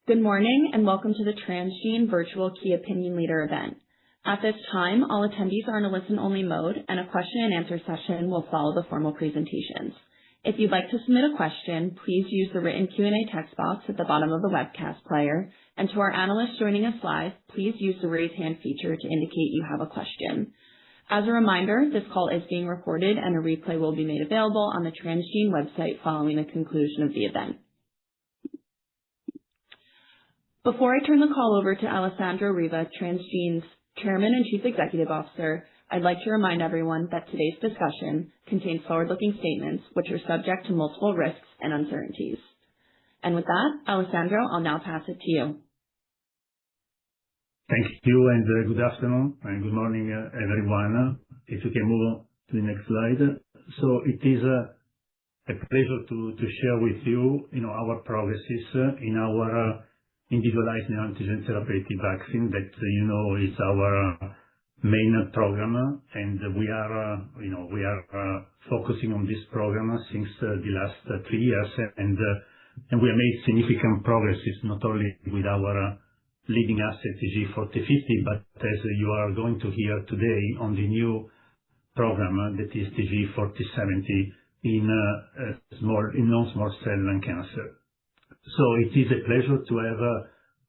Good morning and welcome to the Transgene Virtual Key Opinion Leader event. At this time, all attendees are in a listen-only mode and a question and answer session will follow the formal presentations. If you'd like to submit a question, please use the written Q&A text box at the bottom of the webcast player. And to our analysts joining us live, please use the raise hand feature to indicate you have a question. As a reminder, this call is being recorded and a replay will be made available on the Transgene website following the conclusion of the event. Before I turn the call over to Alessandro Riva, Transgene's Chairman and Chief Executive Officer, I'd like to remind everyone that today's discussion contains forward-looking statements which are subject to multiple risks and uncertainties. And with that, Alessandro, I'll now pass it to you. Thank you and good afternoon and good morning everyone. If you can move on to the next slide. So it is a pleasure to share with you, our progresses in our individualized neoantigen therapeutic vaccine that is our main program, and we are focusing on this program since the last 3 years, and we have made significant progresses not only with our leading asset TG4050, but as you are going to hear today on the new program that is TG4070 in non-small cell lung cancer. So it is a pleasure to have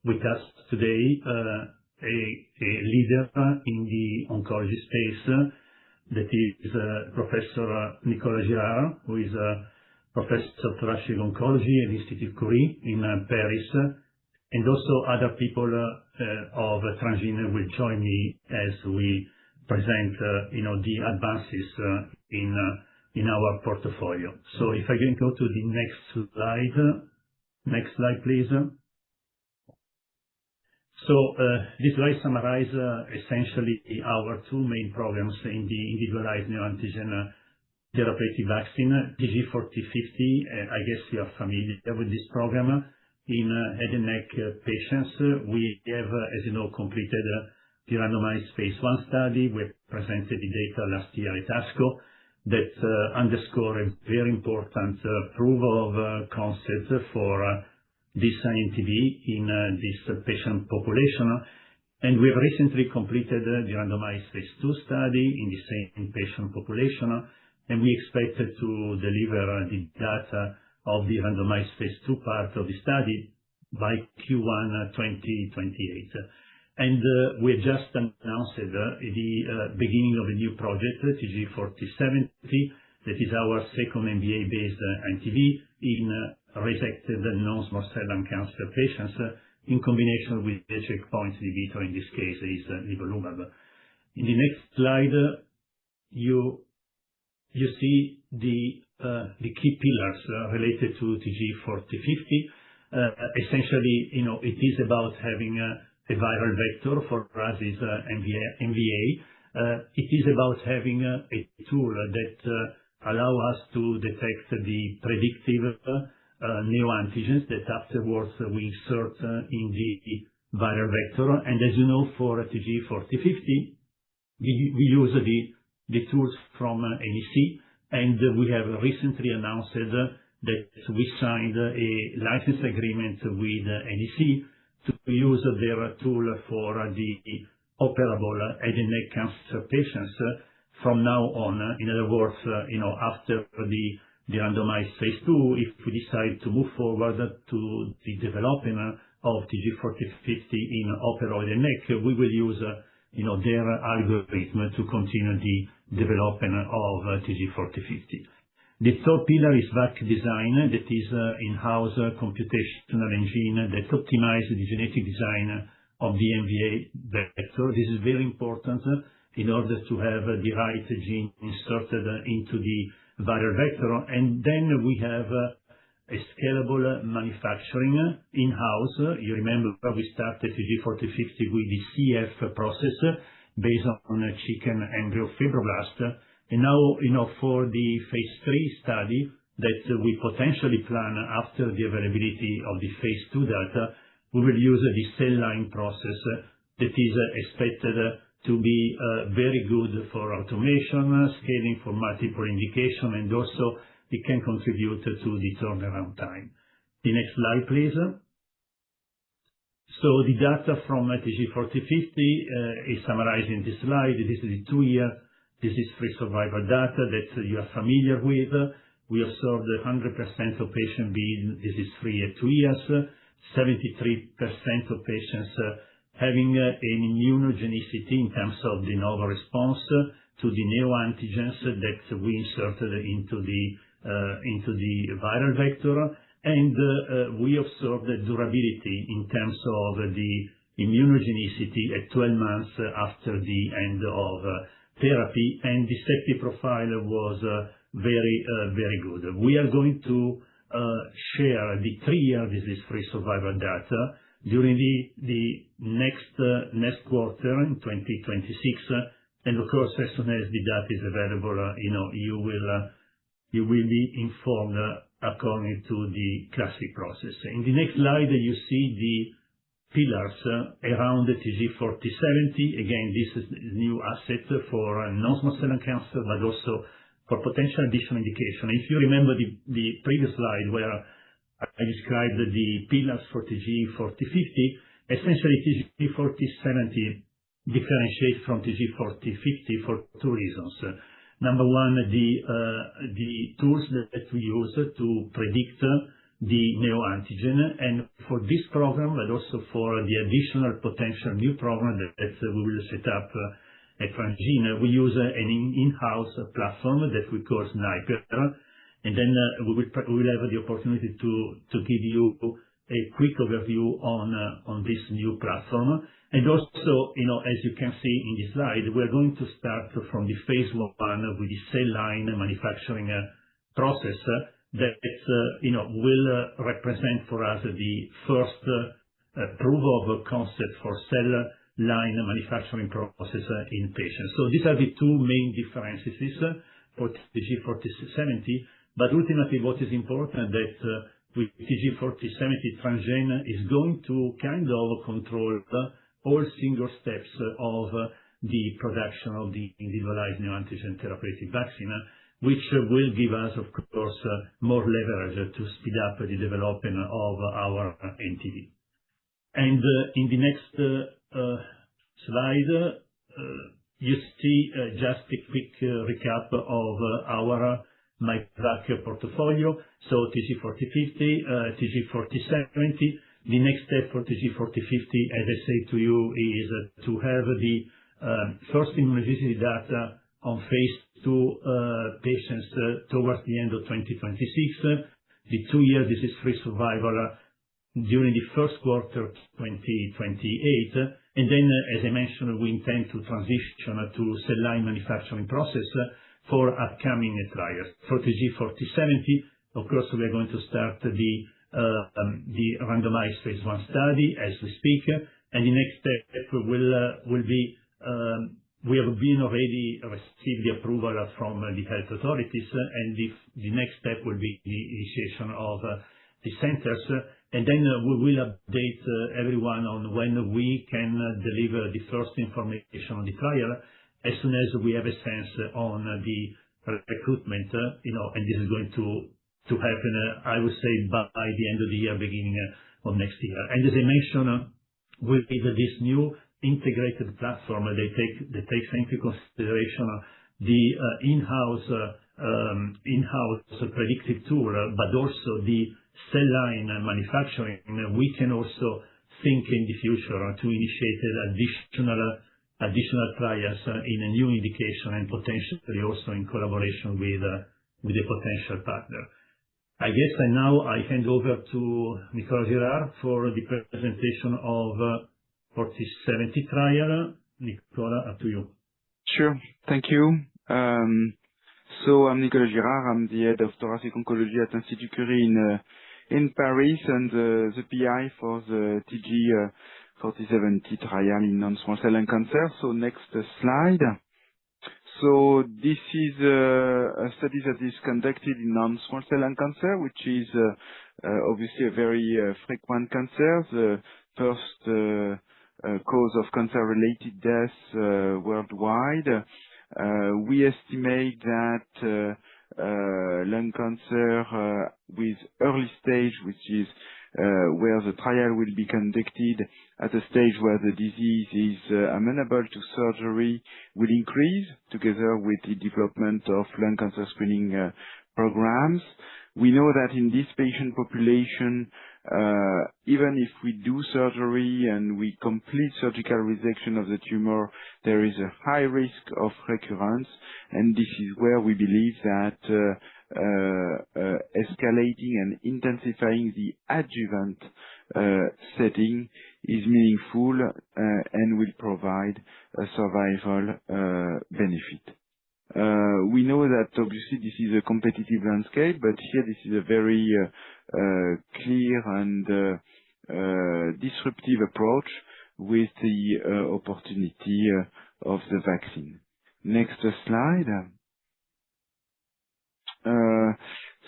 with us today a leader in the oncology space that is Professor Nicolas Girard, who is a Professor of Thoracic Oncology at Institut Curie in Paris, and also other people of Transgene will join me as we present the advances in our portfolio. So if I can go to the next slide. Next slide, please. So this slide summarizes essentially our two main programs in the individualized neoantigen therapeutic vaccine, TG4050. I guess you are familiar with this program. In head and neck patients, we have, as you know, completed the randomized phase 1 study. We presented the data last year at ASCO that underscore a very important proof of concept for this INTV in this patient population. And we have recently completed the randomized phase 2 study in the same patient population, and we expect to deliver the data of the randomized phase 2 part of the study by Q1 2028. And we just announced the beginning of a new project, TG4070, that is our second MVA-based INTV in resected non-small cell lung cancer patients in combination with the checkpoint inhibitor, in this case is nivolumab. In the next slide, you see the key pillars related to TG4050. Essentially, it is about having a viral vector. For us is MVA. It is about having a tool that allow us to detect the predictive neoantigens that afterwards we insert in the viral vector. And as you know, for TG4050, we use the tools from NEC, and we have recently announced that we signed a license agreement with NEC to use their tool for the operable head and neck cancer patients from now on. In other words, after the randomized phase 2, if we decide to move forward to the development of TG4050 in operable head and neck, we will use their algorithm to continue the development of TG4050. The third pillar is VAC design, that is in-house computational engine that optimizes the genetic design of the MVA vector. This is very important in order to have the right gene inserted into the viral vector. And then we have a scalable manufacturing in-house. You remember we started TG4050 with the CF process based on chicken embryo fibroblast. And now, for the phase 3 study that we potentially plan after the availability of the phase 2 data, we will use the cell line process that is expected to be very good for automation, scaling for multiple indication, and also it can contribute to the turnaround time. The next slide, please. So the data from TG4050 is summarized in this slide. This is the 2-year disease-free survival data that you are familiar with. We observed 100% of patients being disease-free at 2 years, 73% of patients having an immunogenicity in terms of de novo response to the neoantigens that we inserted into the viral vector. And we observed the durability in terms of the immunogenicity at 12 months after the end of therapy, and the safety profile was very good. We are going to share the 3-year disease-free survival data during the next quarter in 2026. And of course, as soon as the data is available, you will be informed according to the classic process. In the next slide, you see the pillars around the TG4070. Again, this is a new asset for non-small cell lung cancer, but also for potential additional indication. If you remember the previous slide where I described the pillars for TG4050, essentially TG4070 differentiates from TG4050 for 2 reasons. Number one, the tools that we use to predict the neoantigen, and for this program, but also for the additional potential new program that we will set up at Transgene, we use an in-house platform that we call Sniper, and then we will have the opportunity to give you a quick overview on this new platform. And also, as you can see in this slide, we're going to start from the phase 1 with the cell line manufacturing process that will represent for us the first proof of concept for cell line manufacturing process in patients. So these are the 2 main differences for TG4070. But ultimately, what is important that with TG4070, Transgene is going to kind of control all single steps of the production of the individualized neoantigen therapeutic vaccine, which will give us, of course, more leverage to speed up the development of our NTV. And in the next slide, you see just a quick recap of our myvac portfolio. So TG4050, TG4070. The next step for TG4050, as I say to you, is to have the first immunogenicity data on phase 2 patients towards the end of 2026, the 2-year disease-free survival during the first quarter 2028, and then, as I mentioned, we intend to transition to cell line manufacturing process for upcoming trials. For TG4070, of course, we are going to start the randomized phase 1 study as we speak, and the next step will be we have already received the approval from the health authorities, and the next step will be the initiation of the centers, and then we will update everyone on when we can deliver the first information on the trial as soon as we have a sense on the recruitment, and this is going to happen, I would say, by the end of the year, beginning of next year. And as I mentioned, with this new integrated platform, they take into consideration the in-house predictive tool, but also the cell line manufacturing. We can also think in the future to initiate additional trials in a new indication and potentially also in collaboration with a potential partner. I guess now I hand over to Nicolas Girard for the presentation of 4070 trial. Nicolas, up to you. Sure. Thank you. So I'm Nicolas Girard. I'm the head of thoracic oncology at Institut Curie in Paris, and the PI for the TG4070 trial in non-small cell lung cancer. So next slide. So this is a study that is conducted in non-small cell lung cancer, which is obviously a very frequent cancer, the first cause of cancer-related deaths worldwide. We estimate that lung cancer with early stage, which is where the trial will be conducted at a stage where the disease is amenable to surgery will increase together with the development of lung cancer screening programs. We know that in this patient population, even if we do surgery and we complete surgical resection of the tumor, there is a high risk of recurrence, and this is where we believe that escalating and intensifying the adjuvant setting is meaningful and will provide a survival benefit. We know that obviously this is a competitive landscape, but here this is a very clear and disruptive approach with the opportunity of the vaccine. Next slide.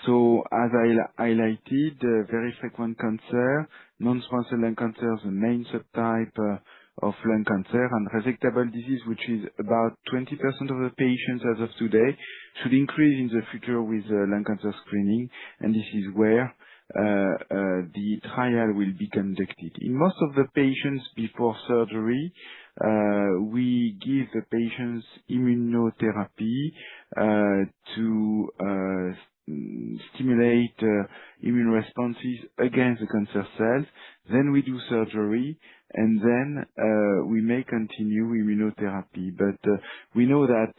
So as I highlighted, very frequent cancer, non-small cell lung cancer is the main subtype of lung cancer, and resectable disease, which is about 20% of the patients as of today, should increase in the future with lung cancer screening, and this is where the trial will be conducted. In most of the patients before surgery, we give the patients immunotherapy to stimulate immune responses against the cancer cells. Then we do surgery, and then we may continue immunotherapy. But we know that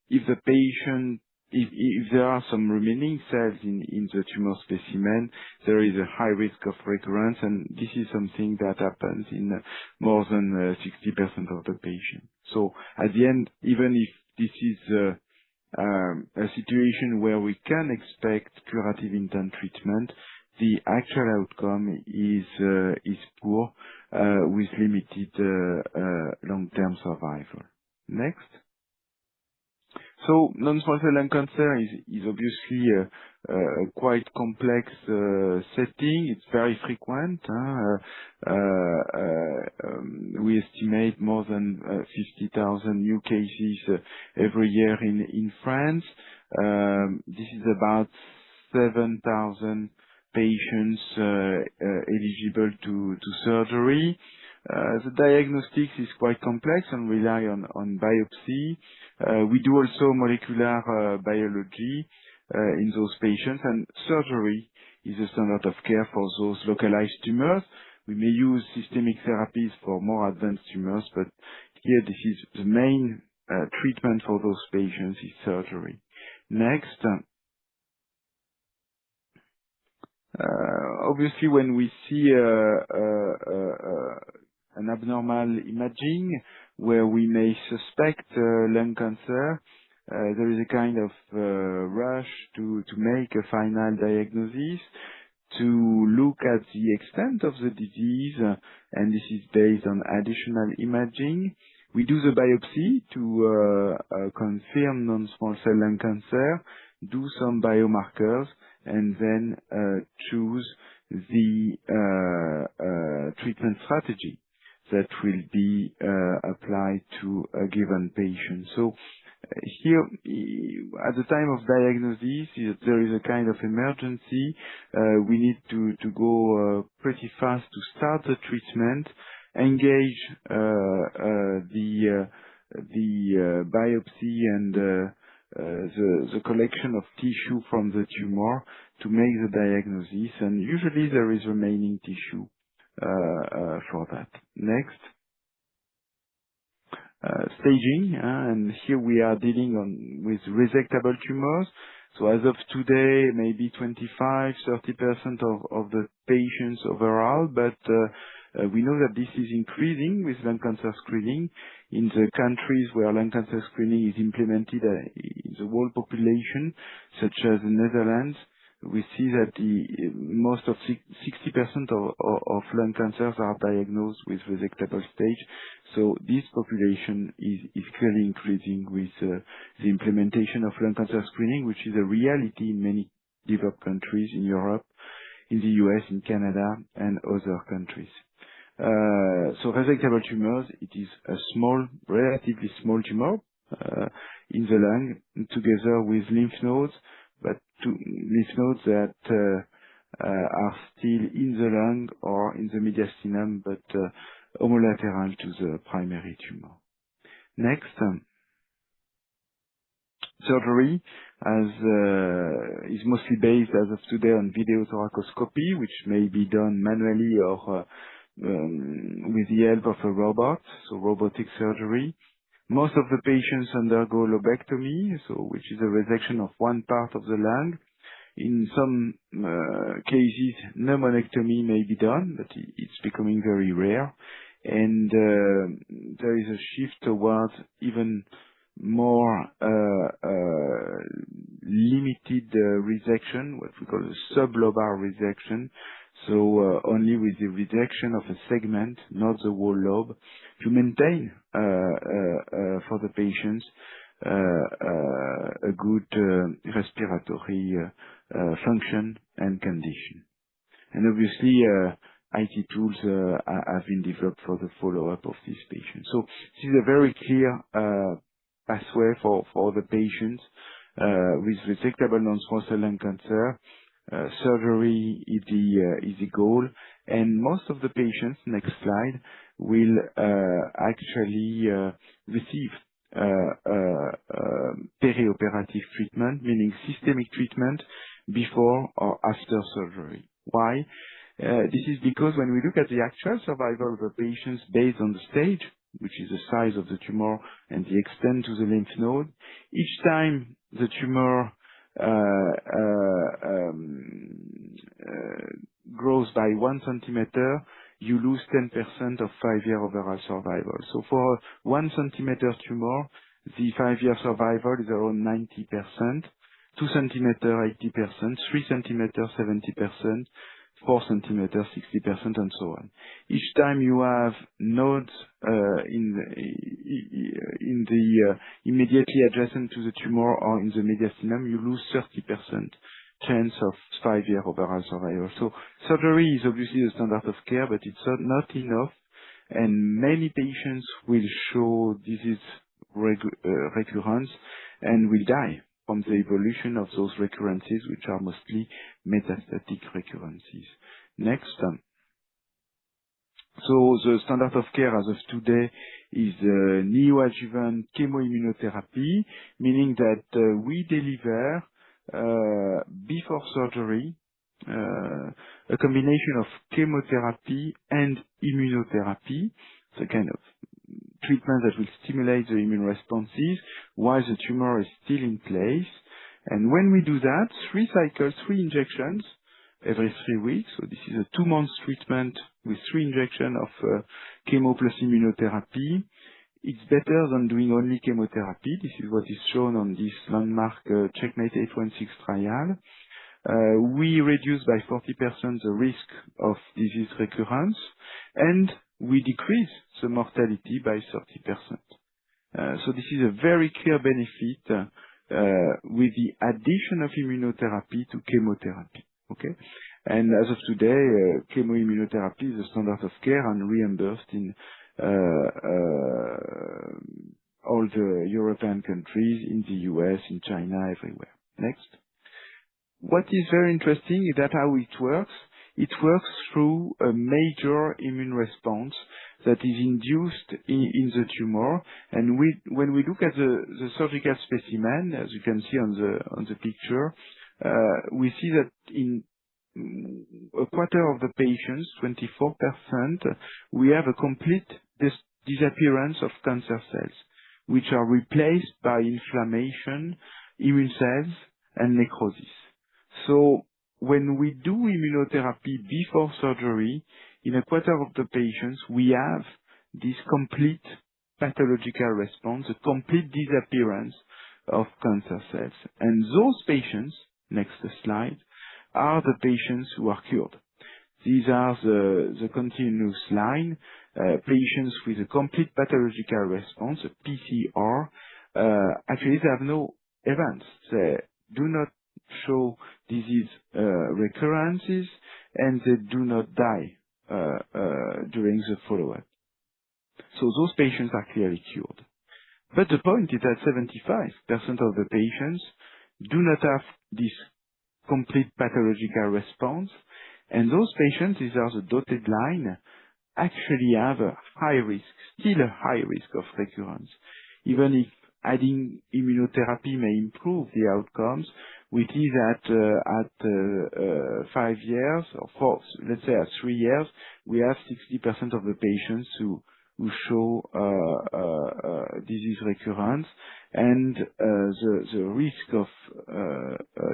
if the patient, if there are some remaining cells in the tumor specimen, there is a high risk of recurrence, and this is something that happens in more than 60% of the patients. So at the end, even if this is a situation where we can expect curative intent treatment, the actual outcome is poor, with limited long-term survival. Next. So non-small cell lung cancer is obviously a quite complex setting. It's very frequent. We estimate more than 50,000 new cases every year in France. This is about 7,000 patients eligible to surgery. The diagnostics is quite complex and rely on biopsy. We do also molecular biology in those patients, and surgery is a standard of care for those localized tumors. We may use systemic therapies for more advanced tumors, but here this is the main treatment for those patients is surgery. Next. Obviously, when we see an abnormal imaging where we may suspect lung cancer, there is a kind of rush to make a final diagnosis, to look at the extent of the disease, and this is based on additional imaging. We do the biopsy to confirm non-small cell lung cancer, do some biomarkers, and then choose the treatment strategy that will be applied to a given patient. So here, at the time of diagnosis, there is a kind of emergency. We need to go pretty fast to start the treatment, engage the biopsy and the collection of tissue from the tumor to make the diagnosis, and usually there is remaining tissue for that. Next. Staging, and here we are dealing with resectable tumors. So as of today, maybe 25-30% of the patients overall, but we know that this is increasing with lung cancer screening. In the countries where lung cancer screening is implemented in the whole population, such as the Netherlands, we see that most of 60% of lung cancers are diagnosed with resectable stage. So this population is clearly increasing with the implementation of lung cancer screening, which is a reality in many developed countries in Europe, in the US, in Canada, and other countries. So resectable tumors, it is a small, relatively small tumor in the lung, together with lymph nodes, but lymph nodes that are still in the lung or in the mediastinum, but homolateral to the primary tumor. Next, surgery is mostly based as of today on video thoracoscopy, which may be done manually or with the help of a robot, so robotic surgery. Most of the patients undergo lobectomy, which is a resection of one part of the lung. In some cases, pneumonectomy may be done, but it's becoming very rare. And there is a shift towards even more limited resection, what we call a sublobar resection. So only with the resection of a segment, not the whole lobe, to maintain for the patients a good respiratory function and condition. And obviously, IT tools have been developed for the follow-up of these patients. So this is a very clear pathway for the patients with resectable non-small cell lung cancer. Surgery is the goal, and most of the patients, next slide, will actually receive perioperative treatment, meaning systemic treatment before or after surgery. Why? This is because when we look at the actual survival of the patients based on the stage, which is the size of the tumor and the extent to the lymph node, each time the tumor grows by 1 centimeter, you lose 10% of 5-year overall survival. So for a 1 centimeter tumor, the 5-year survival is around 90%, 2 centimeter 80%, 3 centimeter 70%, 4 centimeters 60%, and so on. Each time you have nodes in the immediately adjacent to the tumor or in the mediastinum, you lose 30% chance of 5-year overall survival. So surgery is obviously the standard of care, but it's not enough, and many patients will show disease recurrence and will die from the evolution of those recurrences, which are mostly metastatic recurrences. Next. So the standard of care as of today is neoadjuvant chemoimmunotherapy, meaning that we deliver before surgery a combination of chemotherapy and immunotherapy, the kind of treatment that will stimulate the immune responses while the tumor is still in place. And when we do that, 3 cycles, 3 injections every 3 weeks. So this is a 2-month treatment with 3 injections of chemo plus immunotherapy. It's better than doing only chemotherapy. This is what is shown on this landmark Checkmate 816 trial. We reduce by 40% the risk of disease recurrence, and we decrease the mortality by 30%. So this is a very clear benefit with the addition of immunotherapy to chemotherapy. Okay, and as of today, chemoimmunotherapy is the standard of care and reimbursed in all the European countries, in the US, in China, everywhere. Next. What is very interesting is that how it works. It works through a major immune response that is induced in the tumor. And when we look at the surgical specimen, as you can see on the picture, we see that in a quarter of the patients, 24%, we have a complete disappearance of cancer cells, which are replaced by inflammation, immune cells, and necrosis. So when we do immunotherapy before surgery, in a quarter of the patients, we have this complete pathological response, a complete disappearance of cancer cells. And those patients, next slide, are the patients who are cured. These are the continuous line, patients with a complete pathological response, a PCR. Actually, they have no events. They do not show disease recurrences, and they do not die during the follow-up. So those patients are clearly cured. But the point is that 75% of the patients do not have this complete pathological response. And those patients, these are the dotted line, actually have a high risk, still a high risk of recurrence. Even if adding immunotherapy may improve the outcomes, we see that at 5 years, or let's say at 3 years, we have 60% of the patients who show disease recurrence, and the risk of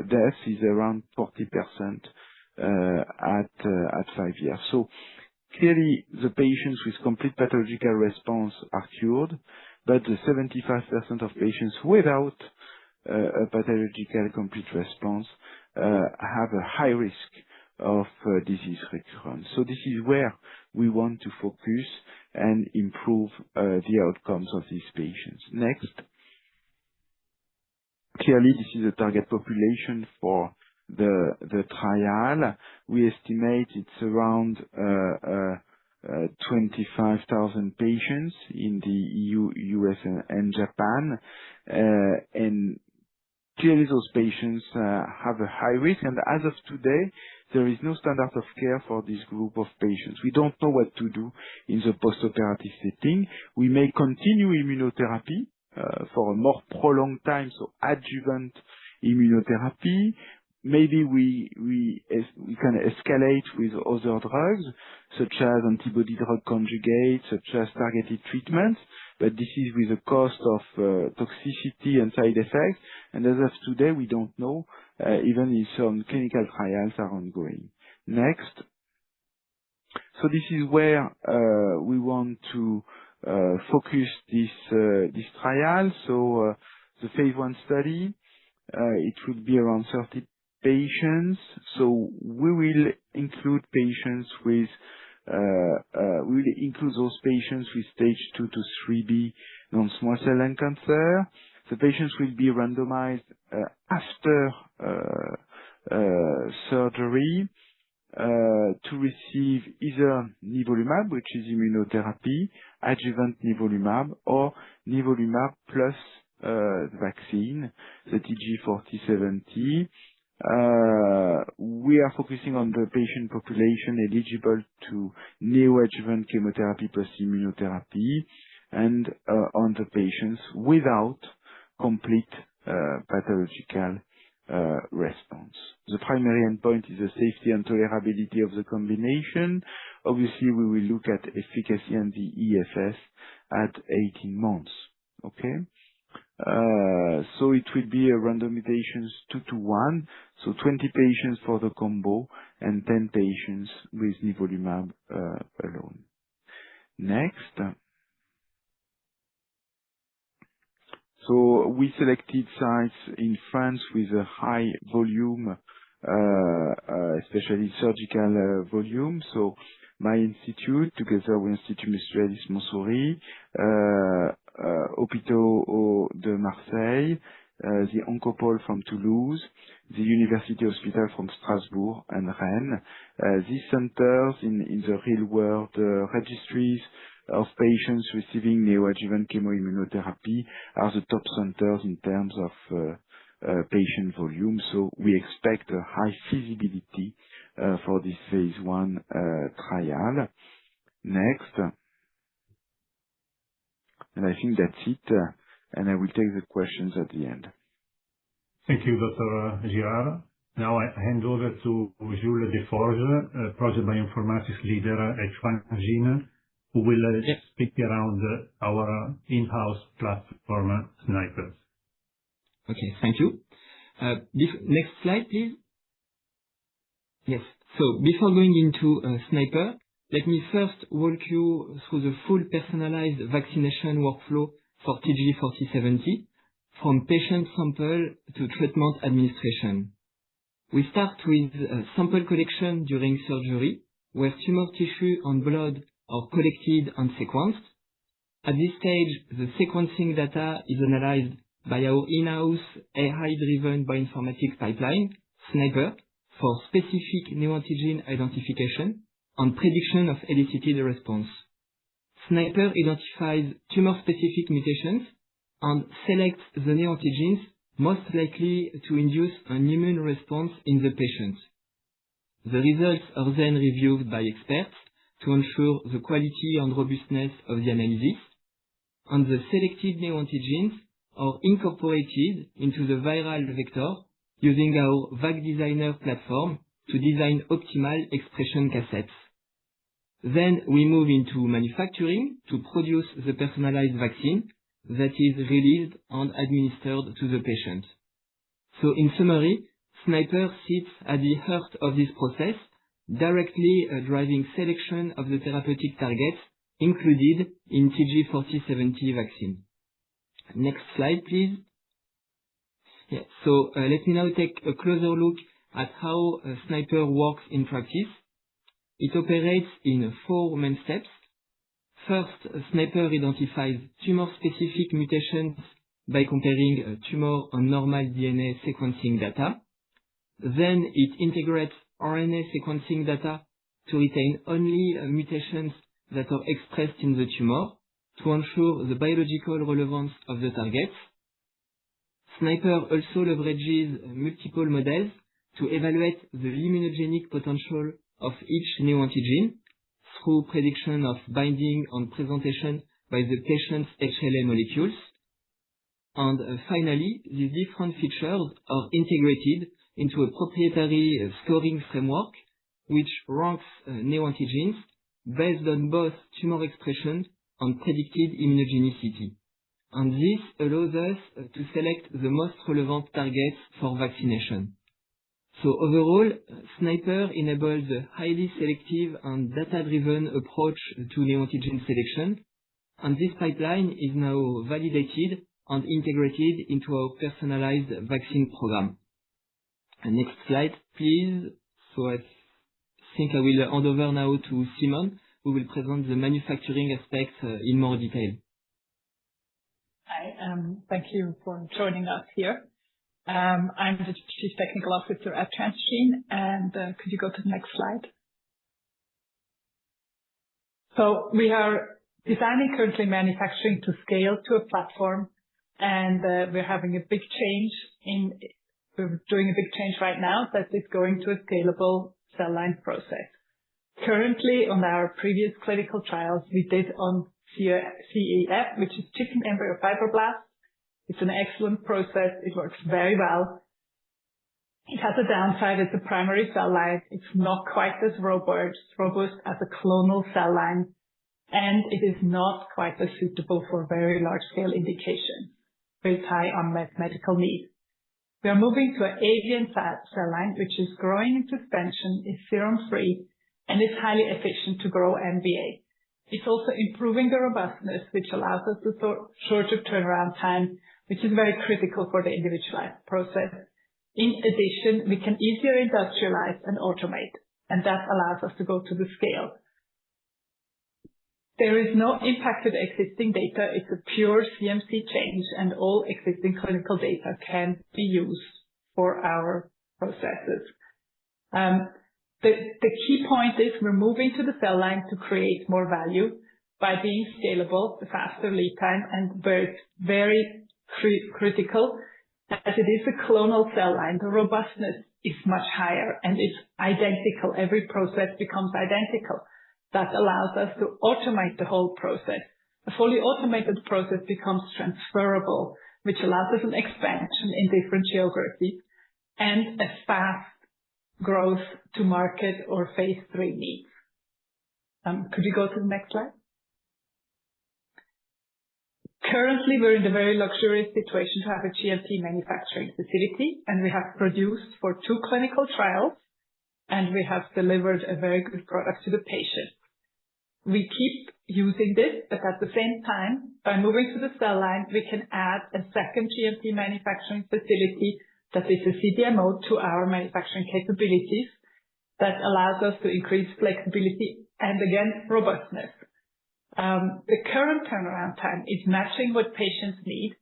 death is around 40% at 5 years. So clearly, the patients with complete pathological response are cured, but the 75% of patients without a pathological complete response have a high risk of disease recurrence. So this is where we want to focus and improve the outcomes of these patients. Next. Clearly, this is a target population for the trial. We estimate it's around 25,000 patients in the EU, US, and Japan. And clearly, those patients have a high risk, and as of today, there is no standard of care for this group of patients. We don't know what to do in the postoperative setting. We may continue immunotherapy for a more prolonged time, so adjuvant immunotherapy. Maybe we can escalate with other drugs, such as antibody-drug conjugates, such as targeted treatments, but this is with a cost of toxicity and side effects, and as of today, we don't know, even if some clinical trials are ongoing. Next. So this is where we want to focus this trial. So the phase 1 study, it will be around 30 patients. So we will include patients with we will include those patients with stage 2 to 3B non-small cell lung cancer. The patients will be randomized after surgery to receive either nivolumab, which is immunotherapy, adjuvant nivolumab, or nivolumab plus vaccine, the TG4070. We are focusing on the patient population eligible to neoadjuvant chemotherapy plus immunotherapy, and on the patients without complete pathological response. The primary endpoint is the safety and tolerability of the combination. Obviously, we will look at efficacy and the EFS at 18 months. Okay? So it will be a randomization 2-to-1, so 20 patients for the combo and 10 patients with nivolumab alone. Next. So we selected sites in France with a high volume, especially surgical volume. So my institute, together with Institut Mutualiste Montsouris, Hôpitaux de Marseille, the Oncopole from Toulouse, the University Hospital from Strasbourg and Rennes. These centers in the real world registries of patients receiving neoadjuvant chemoimmunotherapy are the top centers in terms of patient volume. So we expect a high feasibility for this phase 1 trial. Next. And I think that's it, and I will take the questions at the end. Thank you, Dr. Girard. Now I hand over to Jules Deforges, Project Bioinformatics Leader at Transgene, who will speak around our in-house platform, Snipers. Okay, thank you. Next slide, please. Yes. So before going into Sniper, let me first walk you through the full personalized vaccination workflow for TG4070, from patient sample to treatment administration. We start with sample collection during surgery, where tumor tissue and blood are collected and sequenced. At this stage, the sequencing data is analyzed by our in-house AI-driven bioinformatics pipeline, Sniper, for specific neoantigen identification and prediction of elicited response. Sniper identifies tumor-specific mutations and selects the neoantigens most likely to induce an immune response in the patient. The results are then reviewed by experts to ensure the quality and robustness of the analysis, and the selected neoantigens are incorporated into the viral vector using our VAC designer platform to design optimal expression cassettes. Then we move into manufacturing to produce the personalized vaccine that is released and administered to the patient. So in summary, SNIPER sits at the heart of this process, directly driving selection of the therapeutic targets included in TG4070 vaccine. Next slide, please. Yeah, so let me now take a closer look at how SNIPER works in practice. It operates in 4 main steps. First, SNIPER identifies tumor-specific mutations by comparing tumor and normal DNA sequencing data. Then it integrates RNA sequencing data to retain only mutations that are expressed in the tumor to ensure the biological relevance of the targets. SNIPER also leverages multiple models to evaluate the immunogenic potential of each neoantigen through prediction of binding and presentation by the patient's HLA molecules. And finally, these different features are integrated into a proprietary scoring framework which ranks neoantigens based on both tumor expression and predicted immunogenicity. And this allows us to select the most relevant targets for vaccination. So overall, SNIPER enables a highly selective and data-driven approach to neoantigen selection, and this pipeline is now validated and integrated into our personalized vaccine program. Next slide, please. So I think I will hand over now to Simon, who will present the manufacturing aspects in more detail. Hi, thank you for joining us here. I'm the Chief Technical Officer at Transgene, and could you go to the next slide? So we are designing currently manufacturing to scale to a platform, and we're having a big change we're doing a big change right now that is going to a scalable cell line process. Currently, on our previous clinical trials, we did on CEF, which is chicken embryo fibroblast. It's an excellent process. It works very well. It has a downside. It's a primary cell line. It's not quite as robust as a clonal cell line, and it is not quite as suitable for very large-scale indications with high unmet medical need. We are moving to an avian cell line, which is growing in suspension, is serum-free, and is highly efficient to grow MVA. It's also improving the robustness, which allows us to shorter turnaround time, which is very critical for the individualized process. In addition, we can easier industrialize and automate, and that allows us to go to the scale. There is no impact to the existing data. It's a pure CMC change, and all existing clinical data can be used for our processes. The key point is we're moving to the cell line to create more value by being scalable, the faster lead time, and very critical. As it is a clonal cell line, the robustness is much higher and it's identical. Every process becomes identical. That allows us to automate the whole process. A fully automated process becomes transferable, which allows us an expansion in different geographies and a fast growth to market or phase 3 needs. Could you go to the next slide? Currently, we're in the very luxurious situation to have a GMP manufacturing facility, and we have produced for 2 clinical trials, and we have delivered a very good product to the patient. We keep using this, but at the same time, by moving to the cell line, we can add a second GMP manufacturing facility that is a CDMO to our manufacturing capabilities that allows us to increase flexibility and, again, robustness. The current turnaround time is matching what patients need,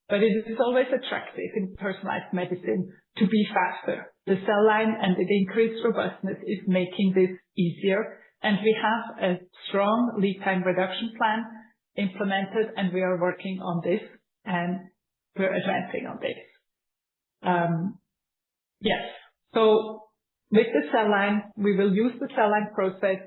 but it is always attractive in personalized medicine to be faster. The cell line and the increased robustness is making this easier, and we have a strong lead time reduction plan implemented, and we are working on this, and we're advancing on this. Yes. So with the cell line, we will use the cell line process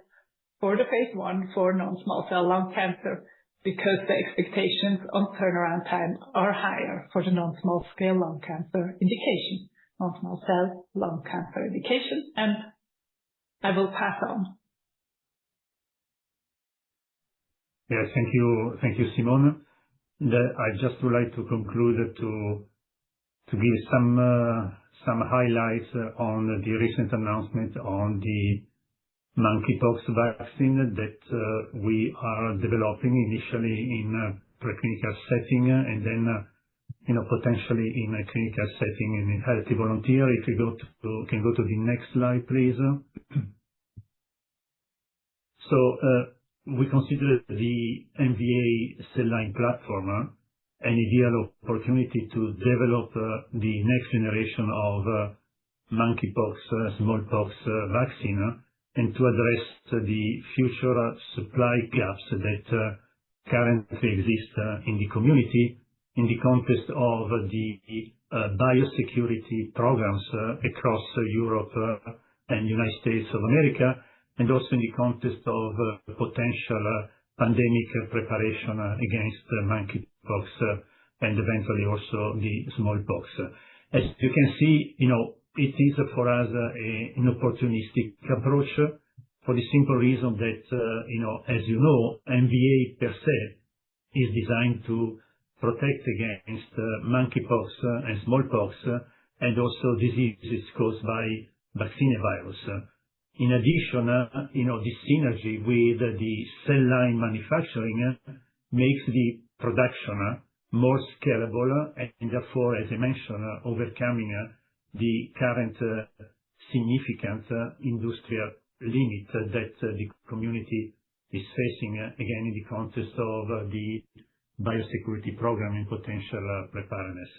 for the phase 1 for non-small cell lung cancer because the expectations on turnaround time are higher for the non-small cell lung cancer indication, non-small cell lung cancer indication. And I will pass on. Yes, thank you, Simone. I just would like to conclude to give some highlights on the recent announcement on the monkeypox vaccine that we are developing initially in a preclinical setting and then potentially in a clinical setting in healthy volunteer. If you can go to the next slide, please. So we consider the MVA cell line platform an ideal opportunity to develop the next generation of monkeypox, smallpox vaccine and to address the future supply gaps that currently exist in the community in the context of the biosecurity programs across Europe and United States of America, and also in the context of potential pandemic preparation against monkeypox and eventually also the smallpox. As you can see, it is for us an opportunistic approach for the simple reason that, as you know, MVA per se is designed to protect against monkeypox and smallpox and also diseases caused by vaccinevirus. In addition, the synergy with the cell line manufacturing makes the production more scalable and therefore, as I mentioned, overcoming the current significant industrial limit that the community is facing, again, in the context of the biosecurity program and potential preparedness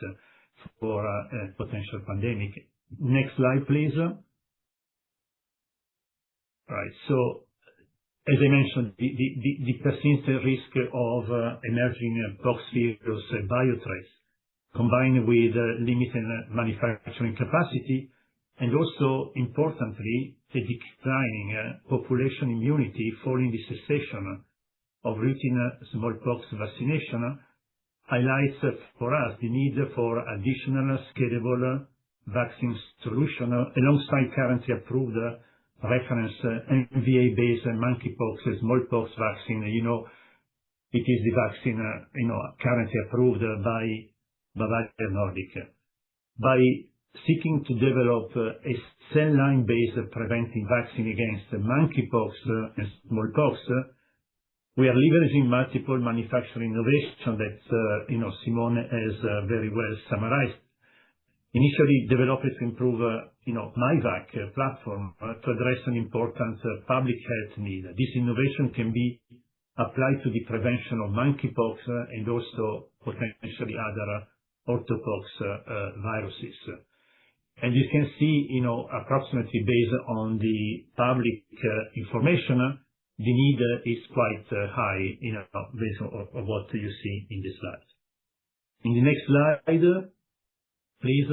for a potential pandemic. Next slide, please. Right. So, as I mentioned, the persistent risk of emerging poxvirus biothreats combined with limited manufacturing capacity and also, importantly, the declining population immunity following the cessation of routine smallpox vaccination highlights for us the need for additional scalable vaccine solution alongside currently approved reference MVA-based monkeypox and smallpox vaccine. It is the vaccine currently approved by Bavaria Nordic. By seeking to develop a cell line-based preventing vaccine against monkeypox and smallpox, we are leveraging multiple manufacturing innovation that Simone has very well summarized. Initially developed to improve myvac platform to address an important public health need. This innovation can be applied to the prevention of monkeypox and also potentially other orthopox viruses. And you can see, approximately based on the public information, the need is quite high, based on what you see in this slide. In the next slide, please.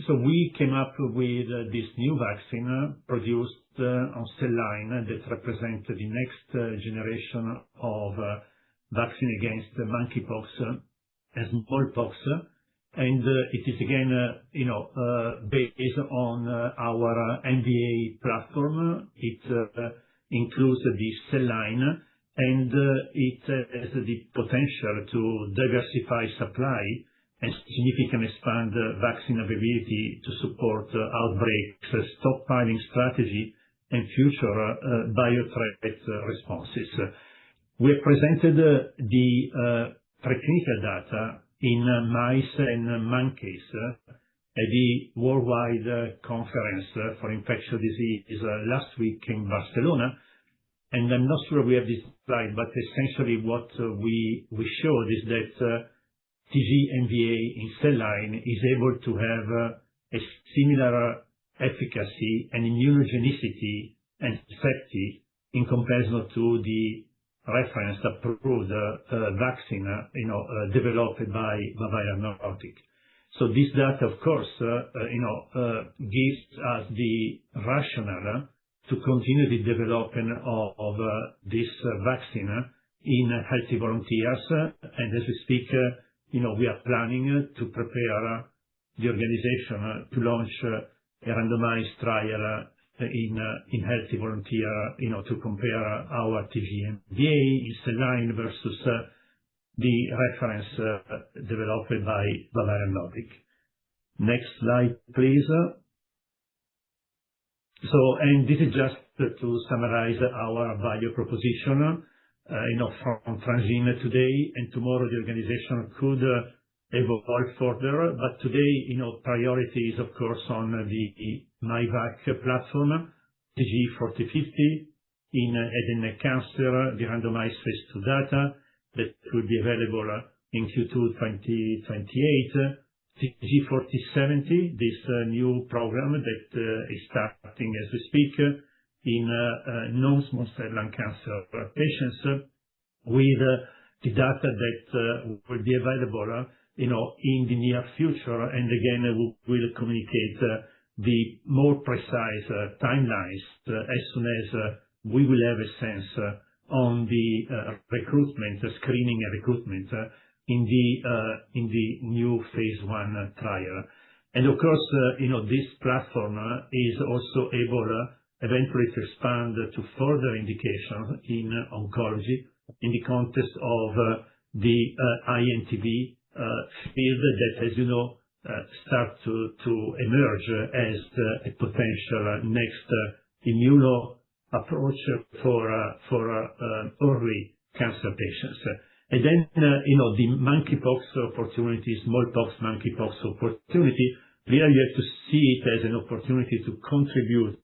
So we came up with this new vaccine produced on cell line that represents the next generation of vaccine against monkeypox and smallpox. And it is again, based on our MVA platform. It includes the cell line and it has the potential to diversify supply and significantly expand vaccine availability to support outbreaks, stockpiling strategy, and future biothreat responses. We have presented the preclinical data in mice and monkeys at the Worldwide Conference for Infectious Disease last week in Barcelona. And I'm not sure we have this slide, but essentially what we showed is that TG-MVA in cell line is able to have a similar efficacy and immunogenicity and safety in comparison to the reference approved vaccine, developed by Bavarian Nordic. So this data, of course, gives us the rationale to continue the development of this vaccine in healthy volunteers. And as we speak, we are planning to prepare the organization to launch a randomized trial in healthy volunteer, to compare our TGMVA in cell line versus the reference developed by Bavarian Nordic. Next slide, please. And this is just to summarize our value proposition, from Transgene today, and tomorrow the organization could evolve further. But today, priority is, of course, on the myvac platform, TG4070 in head and neck cancer, the randomized phase 2 data that will be available in Q2 2028. TG4070, this new program that is starting as we speak in non-small cell lung cancer patients with the data that will be available in the near future. And again, we will communicate the more precise timelines as soon as we will have a sense on the screening and recruitment in the new phase 1 trial. And of course, this platform is also able eventually to expand to further indications in oncology in the context of the INTV field that, as you know, start to emerge as a potential next immuno approach for early cancer patients. And then, the monkeypox opportunity, smallpox, monkeypox opportunity, really you have to see it as an opportunity to contribute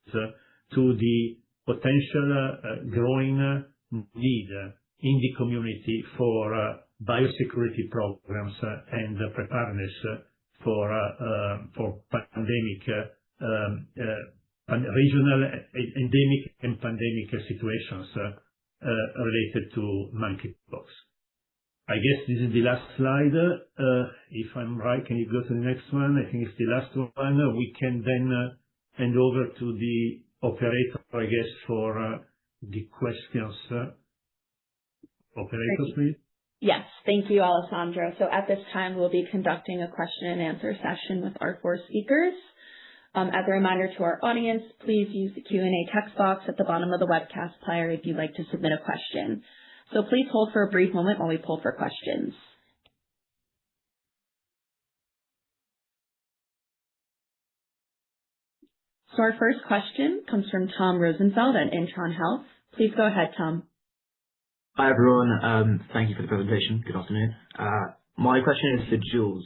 to the potential growing need in the community for biosecurity programs and preparedness for pandemic, regional, endemic and pandemic situations related to monkeypox. I guess this is the last slide. If I'm right, can you go to the next one? I think it's the last one. We can then hand over to the operator, I guess, for the questions. Operator, please. Yes, thank you, Alessandro. So at this time, we'll be conducting a question and answer session with our 4 speakers. As a reminder to our audience, please use the Q&A text box at the bottom of the webcast player if you'd like to submit a question. So please hold for a brief moment while we pull for questions. So our first question comes from Tom Rosenfeld at Intron Health. Please go ahead, Tom. Hi, everyone. Thank you for the presentation. Good afternoon. My question is for Jules.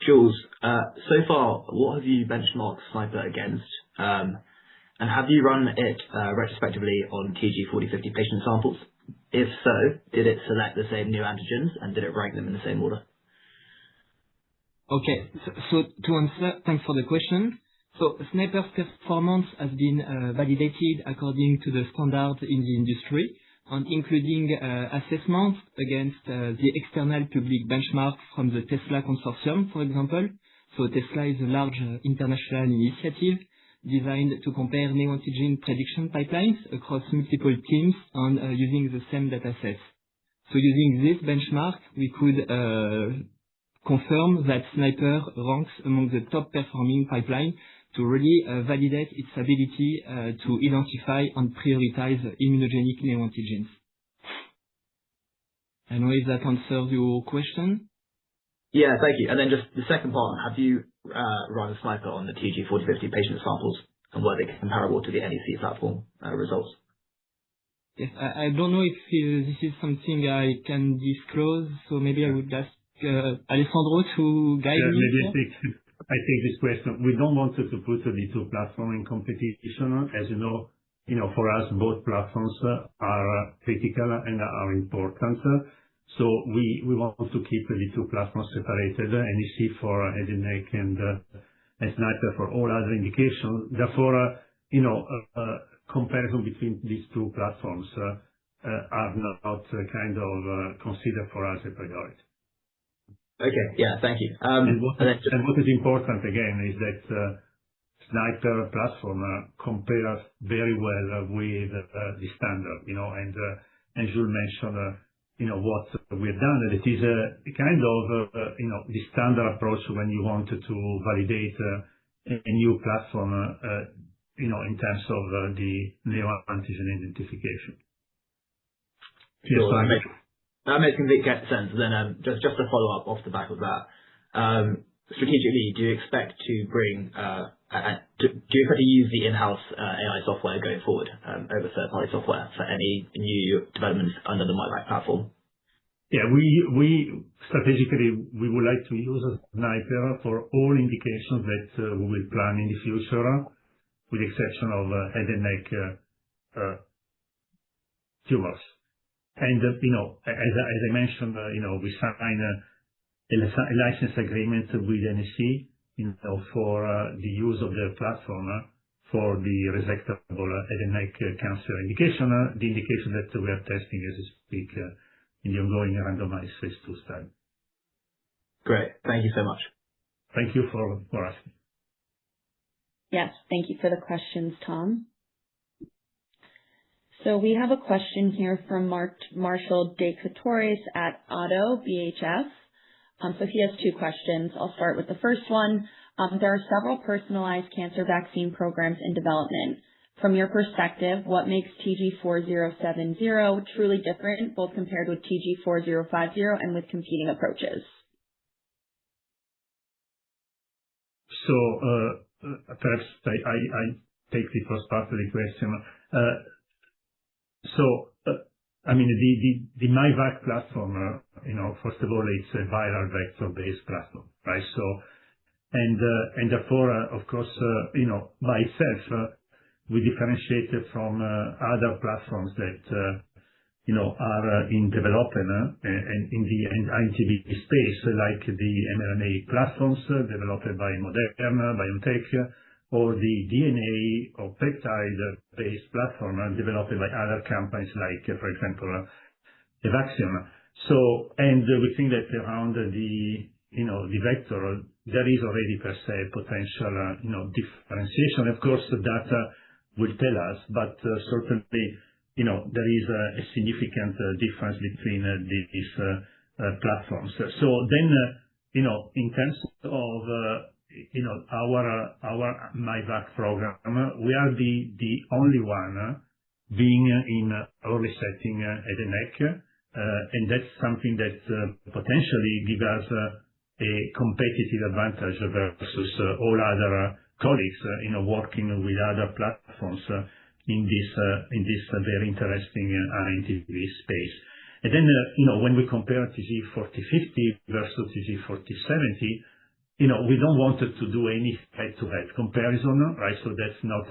Jules, so far, what have you benchmarked SNIPER against? And have you run it retrospectively on TG4070 patient samples? If so, did it select the same new antigens and did it rank them in the same order? Okay, so to answer, thanks for the question. So SNIPER's performance has been validated according to the standard in the industry, and including assessments against the external public benchmarks from the Tesla consortium, for example. So Tesla is a large international initiative designed to compare neoantigen prediction pipelines across multiple teams and using the same datasets. So using this benchmark, we could confirm that SNIPER ranks among the top performing pipeline to really validate its ability to identify and prioritize immunogenic neoantigens. I don't know if that answers your question. Yeah, thank you. And then just the second part, have you run a SNIPER on the TG4070 patient samples and were they comparable to the NEC platform results? Yes, I don't know if this is something I can disclose, so maybe I would ask Alessandro to guide me. Maybe I take this question. We don't want to put the 2 platforms in competition. As you know, for us, both platforms are critical and are important. So we want to keep the 2 platforms separated, NEC for head and neck and SNIPER for all other indications. Therefore, comparison between these 2 platforms are not kind of considered for us a priority. Okay. Yeah. Thank you. What is important again is that Sniper platform compares very well with the standard, and Jules mentioned, what we've done. It is a kind of, the standard approach when you want to validate a new platform, in terms of the neoantigen identification. Sure. That makes complete sense. Then, just to follow up off the back of that, strategically, do you expect to use the in-house AI software going forward over third-party software for any new developments under the myvac platform? Yeah, we strategically would like to use Sniper for all indications that we will plan in the future, with the exception of head and neck tumors. And as I mentioned, we signed a license agreement with NSC, for the use of their platform for the resectable head and neck cancer indication, the indication that we are testing as we speak in the ongoing randomized phase 2 study. Great. Thank you so much. Thank you for asking. Yes, thank you for the questions, Tom. So we have a question here from Marshall De Catores at Auto BHF. So he has two questions. I'll start with the first one. There are several personalized cancer vaccine programs in development. From your perspective, what makes TG4070 truly different, both compared with TG4050 and with competing approaches? So perhaps I take the first part of the question. The myvac platform, first of all, it's a viral vector-based platform, right? So, and therefore, of course, by itself, we differentiate it from other platforms that, are in development and in the INTV space, like the mRNA platforms developed by Moderna, BioNTech, or the DNA or peptide-based platform developed by other companies like, for example, Evaxion. So, and we think that around the vector, there is already per se potential, differentiation. Of course, the data will tell us, but certainly, there is a significant difference between these platforms. So then, in terms of our myvac program, we are the only one being in early setting head and neck, and that's something that potentially gives us a competitive advantage versus all other colleagues, working with other platforms in this very interesting INTV space. And then, when we compare TG4050 versus TG4070, we don't want to do any head-to-head comparison, right? So that's not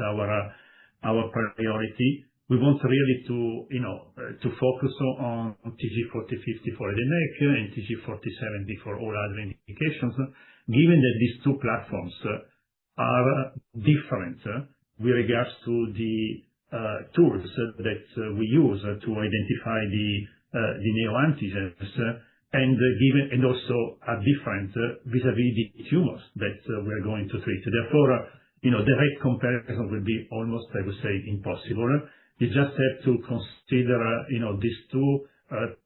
our priority. We want really to focus on TG4050 for head and neck and TG4070 for all other indications, given that these two platforms are different with regards to the tools that we use to identify the neoantigens, and also are different vis-à-vis the tumors that we're going to treat. Therefore, direct comparison will be almost, I would say, impossible. You just have to consider, these two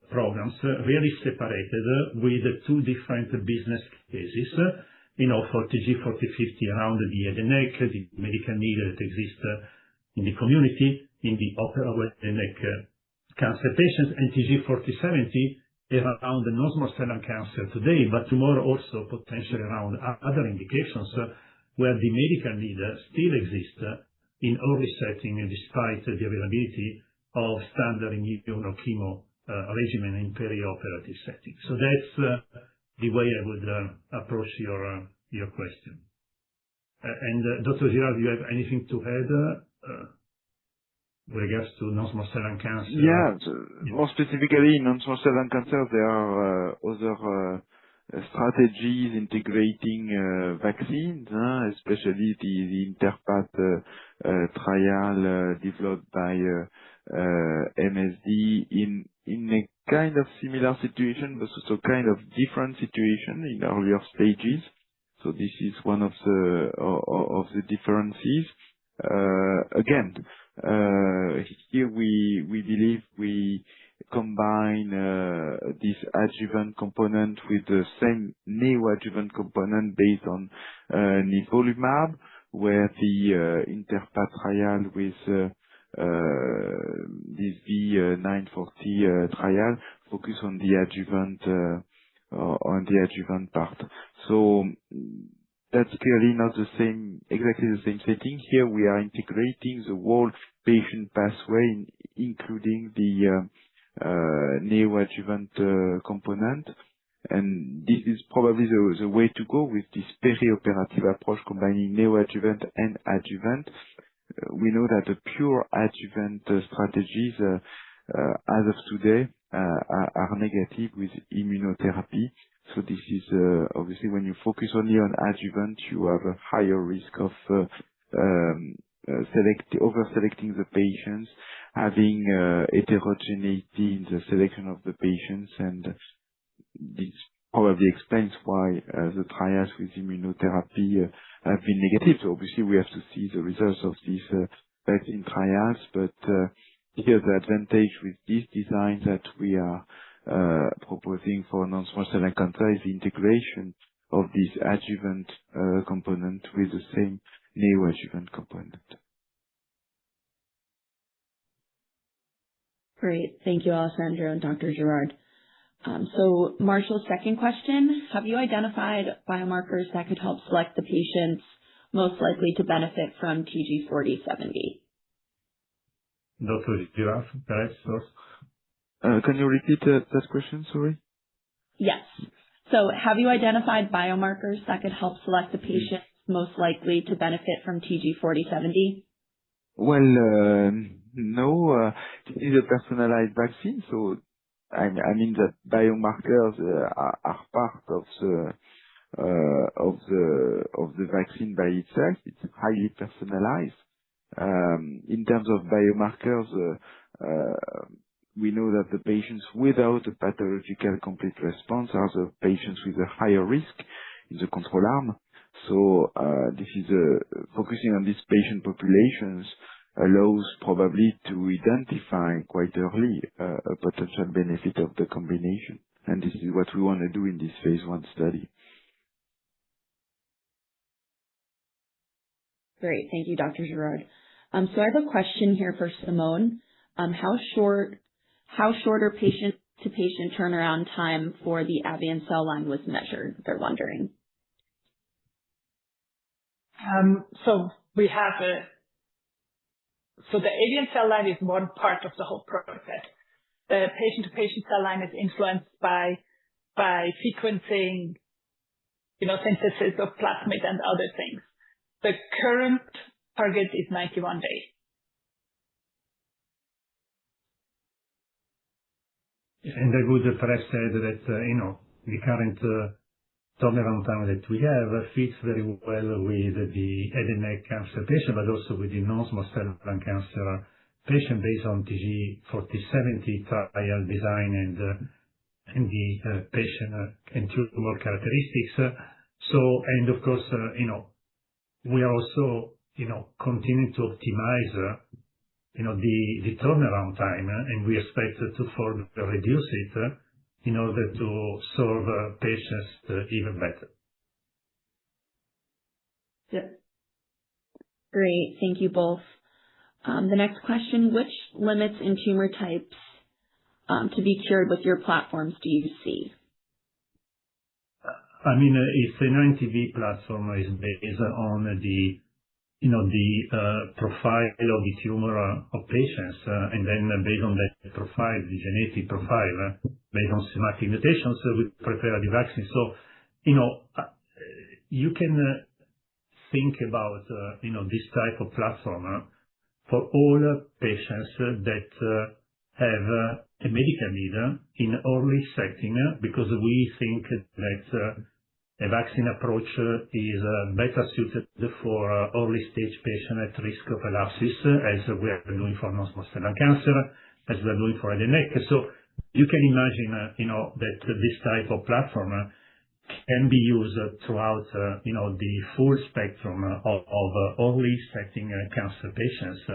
programs really separated with two different business cases. For TG4050 around the head and neck, the medical need that exists in the community, in the operable head and neck cancer patients, and TG4070 around the non-small cell lung cancer today, but tomorrow also potentially around other indications where the medical need still exists in early setting, despite the availability of standard immunochemo regimen in perioperative setting. So that's the way I would approach your question. And Dr. Girard, do you have anything to add with regards to non-small cell lung cancer? Yeah, more specifically, in non-small cell lung cancer, there are other strategies integrating vaccines, especially the Interpath trial developed by MSD be in a kind of similar situation, but also kind of different situation in earlier stages. So this is one of the differences. Again, here we believe we combine this adjuvant component with the same neoadjuvant component based on nivolumab, where the INTERPAT trial with this V940 trial focus on the adjuvant part. So that's clearly not exactly the same setting. Here we are integrating the whole patient pathway, including the neoadjuvant component. And this is probably the way to go with this perioperative approach, combining neoadjuvant and adjuvant. We know that the pure adjuvant strategies, as of today, are negative with immunotherapy. So this is obviously when you focus only on adjuvant, you have a higher risk of over-selecting the patients, having heterogeneity in the selection of the patients, and this probably explains why the trials with immunotherapy have been negative. So obviously we have to see the results of these vaccine trials, but here the advantage with this design that we are proposing for non-small cell lung cancer is the integration of this adjuvant component with the same neoadjuvant component. Great. Thank you, Alessandro and Dr. Girard. So Marshall's second question, have you identified biomarkers that could help select the patients most likely to benefit from TG4070? Dr. Girard, perhaps first. Can you repeat that question? Sorry. Yes. So have you identified biomarkers that could help select the patients most likely to benefit from TG4070? Well, no. It is a personalized vaccine, so I mean that biomarkers are part of the vaccine by itself. It's highly personalized. In terms of biomarkers, we know that the patients without a pathological complete response are the patients with a higher risk in the control arm. So this is focusing on these patient populations allows probably to identify quite early a potential benefit of the combination. And this is what we want to do in this phase 1 study. Great. Thank you, Dr. Girard. So I have a question here for Simone. How short or patient-to-patient turnaround time for the avian cell line was measured? They're wondering. So we have so the avian cell line is one part of the whole process. The patient-to-patient cell line is influenced by sequencing, synthesis of plasmid and other things. The current target is 91 days. And I would perhaps add that, the current turnaround time that we have fits very well with the head and neck cancer patient, but also with the non-small cell lung cancer patient based on TG4070 trial design and the patient and tumor characteristics. So, and of course, we are also, continuing to optimize, the turnaround time, and we expect to further reduce it in order to serve patients even better. Yep. Great. Thank you both. The next question, which limits in tumor types to be cured with your platforms do you see? I mean, it's an NTV platform is based on the profile of the tumor of patients, and then based on that profile, the genetic profile, based on somatic mutations, we prepare the vaccine. So, you can think about, this type of platform for all patients that have a medical need in early setting, because we think that a vaccine approach is better suited for early stage patient at risk of relapses, as we are doing for non-small cell lung cancer, as we're doing for head and neck. So you can imagine, that this type of platform can be used throughout, the full spectrum of early setting cancer patients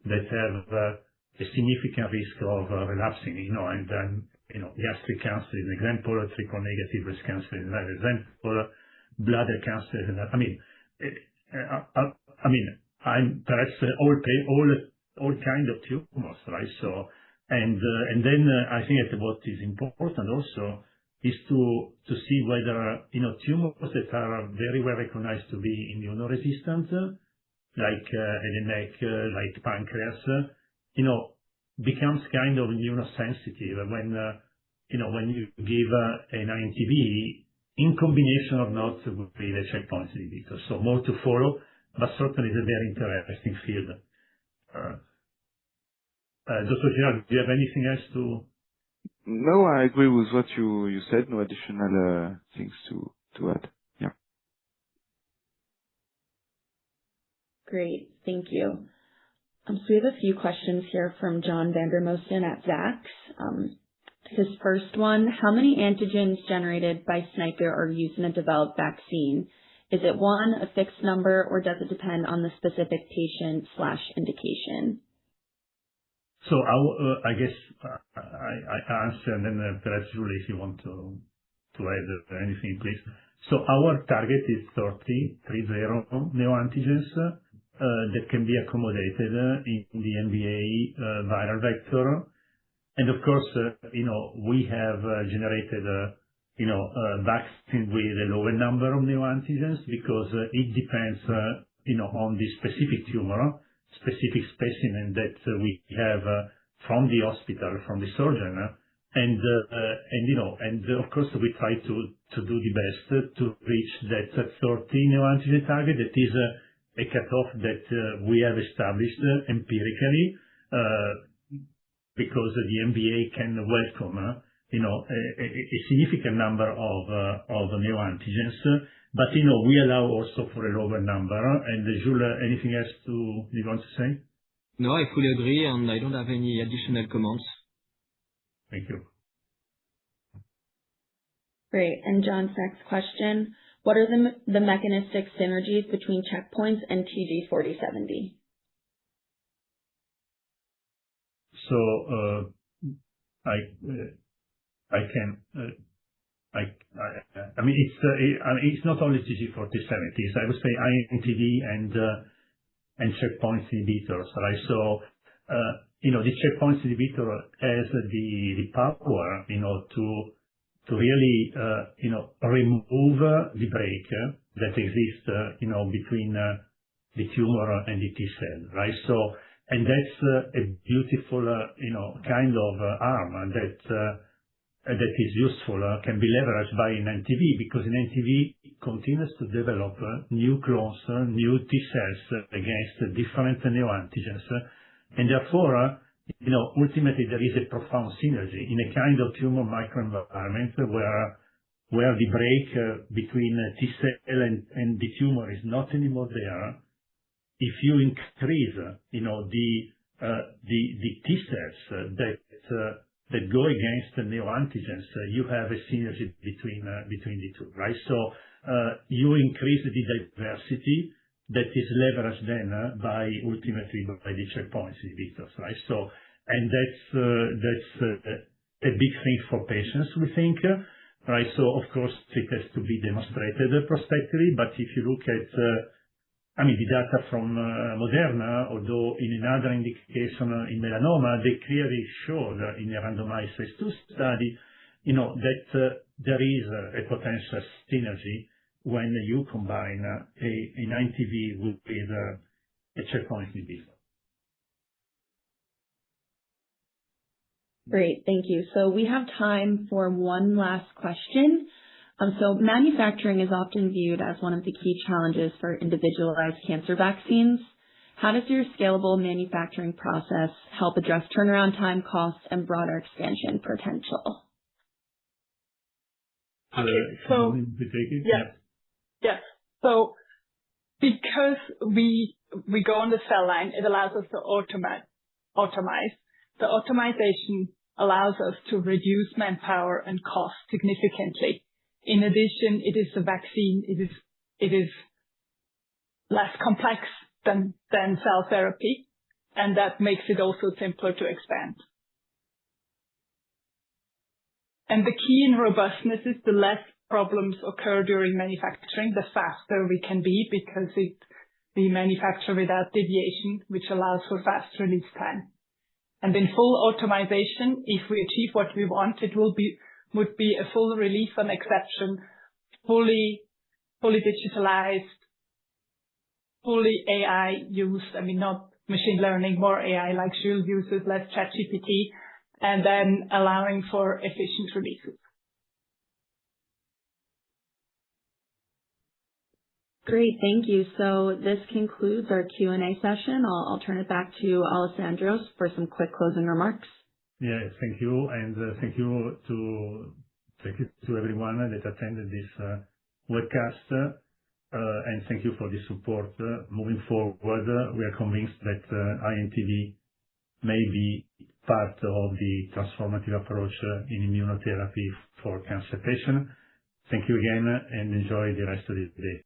that have a significant risk of relapsing, and then, gastric cancer is an example, triple-negative breast cancer is another example, bladder cancer is another. I'm perhaps all kind of tumors, right? So, and then I think that what is important also is to see whether, tumors that are very well recognized to be immunoresistant, like head and neck, like pancreas, becomes kind of immunosensitive when you give an INTV in combination or not with a checkpoint inhibitor. So more to follow, but certainly it's a very interesting field. Dr. Girard, do you have anything else to? No, I agree with what you said. No additional things to add. Yeah. Great. Thank you. So we have a few questions here from John Vandermosten at Zacks. His first one, how many antigens generated by SNIPER are used in a developed vaccine? Is it one, a fixed number, or does it depend on the specific patient/indication? So I guess I answer, and then perhaps Julie, if you want to add anything, please. So our target is 30 neoantigens that can be accommodated in the MVA viral vector. And of course, we have generated vaccine with a lower number of neoantigens because it depends, on the specific tumor, specific specimen that we have from the hospital, from the surgeon. And of course, we try to do the best to reach that 30 neoantigen target. That is a cutoff that we have established empirically, because the MVA can welcome, a significant number of neoantigens. But, we allow also for a lower number. And Jules, anything else you want to say? No, I fully agree, and I don't have any additional comments. Thank you. Great. And John's next question, what are the mechanistic synergies between checkpoints and TG4070? So, it's not only TG4070. I would say INTV and checkpoint inhibitors, right? So, the checkpoint inhibitor has the power, to really, remove the break that exists, between the tumor and the T cell, right? So, and that's a beautiful, kind of arm that is useful, can be leveraged by an NTV, because an NTV continues to develop new clones, new T cells against different neoantigens. And therefore, ultimately there is a profound synergy in a kind of tumor microenvironment where the break between T cell and the tumor is not anymore there. If you increase, the T cells that go against the neoantigens, you have a synergy between the two, right? So you increase the diversity that is leveraged then ultimately by the checkpoint inhibitors, right? So, and that's a big thing for patients, we think, right? So of course it has to be demonstrated prospectively, but if you look at the data from Moderna, although in another indication in melanoma, they clearly showed in a randomized phase 2 study, that there is a potential synergy when you combine an INTV with a checkpoint inhibitor. Great, thank you. So we have time for one last question. So manufacturing is often viewed as one of the key challenges for individualized cancer vaccines. How does your scalable manufacturing process help address turnaround time, costs, and broader expansion potential? So, yes. So because we go on the cell line, it allows us to automate. The automation allows us to reduce manpower and cost significantly. In addition, it is a vaccine. It is less complex than cell therapy, and that makes it also simpler to expand. And the key in robustness is the less problems occur during manufacturing, the faster we can be, because we manufacture without deviation, which allows for fast release time. And in full automation, if we achieve what we want, it would be a full release on exception, fully digitalized, fully AI used. I mean, not machine learning, more AI like Jules uses, less ChatGPT, and then allowing for efficient releases. Great, thank you. So this concludes our Q&A session. I'll turn it back to Alessandro for some quick closing remarks. Yeah, thank you. And thank you to everyone that attended this webcast. And thank you for the support. Moving forward, we are convinced that INTV may be part of the transformative approach in immunotherapy for cancer patients. Thank you again and enjoy the rest of the day.